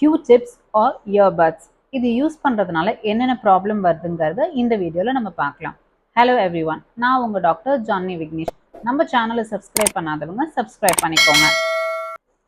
Q-tips or earbuds. இது use பண்றதுனால என்னென்ன ப்ராப்ளம் வருதுங்கிறத இந்த வீடியோல நம்ம பார்க்கலாம். ஹலோ எவ்ரிவன், நான் உங்க டாக்டர் ஜானி விக்னேஷ். நம்ம சேனலை சப்ஸ்கிரைப் பண்ணாதவங்க சப்ஸ்கிரைப் பண்ணிக்கோங்க.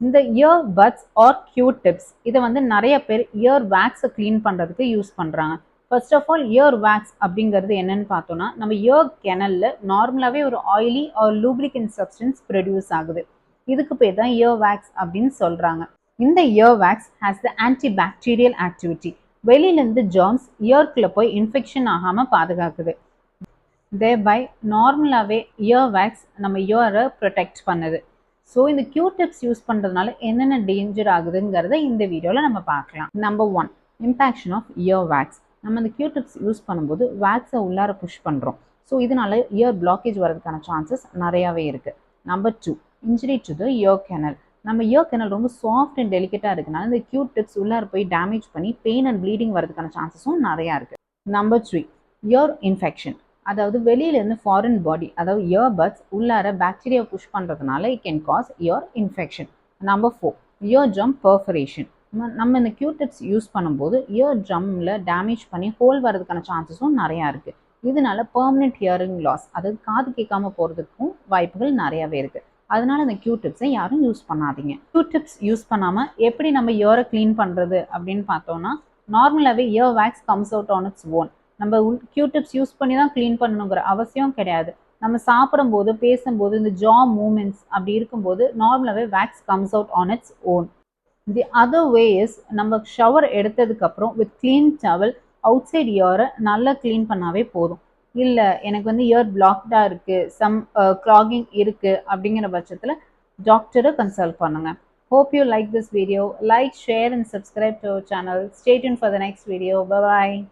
இந்த இயர்பட்ஸ் ஆர் Q-tips இதை வந்து நிறைய பேர் இயர் வேக்ஸை க்ளீன் பண்றதுக்கு யூஸ் பண்றாங்க. First of all ear wax அப்படிங்கிறது என்னன்னு பார்த்தோம்னா, நம்ம இயர் கெனல்ல நார்மலாகவே ஒரு oily or lubricant substance produce ஆகுது. இதுக்கு பேர் தான் இயர் வேக்ஸ் அப்படின்னு சொல்றாங்க. இந்த ear wax has the antibacterial activity. வெளியிலேருந்து ஜெர்ம்ஸ் இயர்க்குள்ள போய் இன்ஃபெக்ஷன் ஆகாமல் பாதுகாக்குது. தேர்பை நார்மலாகவே இயர் வேக்ஸ் நம்ம இயரை ப்ரொடெக்ட் பண்ணுது. ஸோ இந்த Q-tips யூஸ் பண்ணுறதுனால என்னென்ன டேஞ்சர் ஆகுதுங்கிறத இந்த வீடியோவில் நம்ம பார்க்கலாம். Number 1, impaction of ear wax. நம்ம இந்த Q-tips யூஸ் பண்ணும்போது வேக்ஸை உள்ளார புஷ் பண்ணுறோம். ஸோ இதனால இயர் பிளாக்கேஜ் வரதுக்கான சான்சஸ் நிறையாவே இருக்குது. Number 2, injury to the year kennel. நம்ம இயர் கெனல் ரொம்ப சாஃப்ட் அண்ட் டெலிகேட்டாக இருக்குனால இந்த Q-tips உள்ளார போய் டேமேஜ் பண்ணி பெயின் அண்ட் ப்ளீடிங் வரதுக்கான சான்சஸும் நிறையா இருக்குது. Number 3, year infection. அதாவது வெளியிலேருந்து ஃபாரின் பாடி, அதாவது இயர்பட்ஸ் உள்ளார பாக்டீரியா புஷ் பண்ணுறதுனால it can cause year infection. Number 4, year drum perforation. நம்ம இந்த Q-tips யூஸ் பண்ணும்போது இயர் ட்ரம்மில் டேமேஜ் பண்ணி ஹோல் வரதுக்கான சான்சஸும் நிறையா இருக்குது. இதனால பெர்மனெண்ட் ஹியரிங் லாஸ், அதாவது காது கேட்காம போகிறதுக்கும் வாய்ப்புகள் நிறையாவே இருக்குது. அதனால இந்த Q-tipsஐ யாரும் யூஸ் பண்ணாதீங்க. Q-tips யூஸ் பண்ணாமல் எப்படி நம்ம இயரை க்ளீன் பண்ணுறது அப்படின்னு பார்த்தோம்னா, நார்மலாகவே year wax comes out on its own. நம்ம Q-tips யூஸ் பண்ணி தான் க்ளீன் பண்ணணுங்கிற அவசியம் கிடையாது. நம்ம சாப்பிடும்போது, பேசும்போது, இந்த ஜா மூமெண்ட்ஸ் அப்படி இருக்கும்போது நார்மலாகவே wax comes out on its own. The other way is, நம்ம ஷவர் எடுத்ததுக்கப்புறம் with clean towel outside இயரை நல்லா க்ளீன் பண்ணாவே போதும். இல்லை எனக்கு வந்து இயர் பிளாக்டாக இருக்குது, சம் க்ளாகிங் இருக்குது அப்படிங்கிற பட்சத்தில் டாக்டரை கன்சல்ட் பண்ணுங்கள். Hope you like this video. Like, share and subscribe to our channel. Stay tuned for the next video. Bye bye.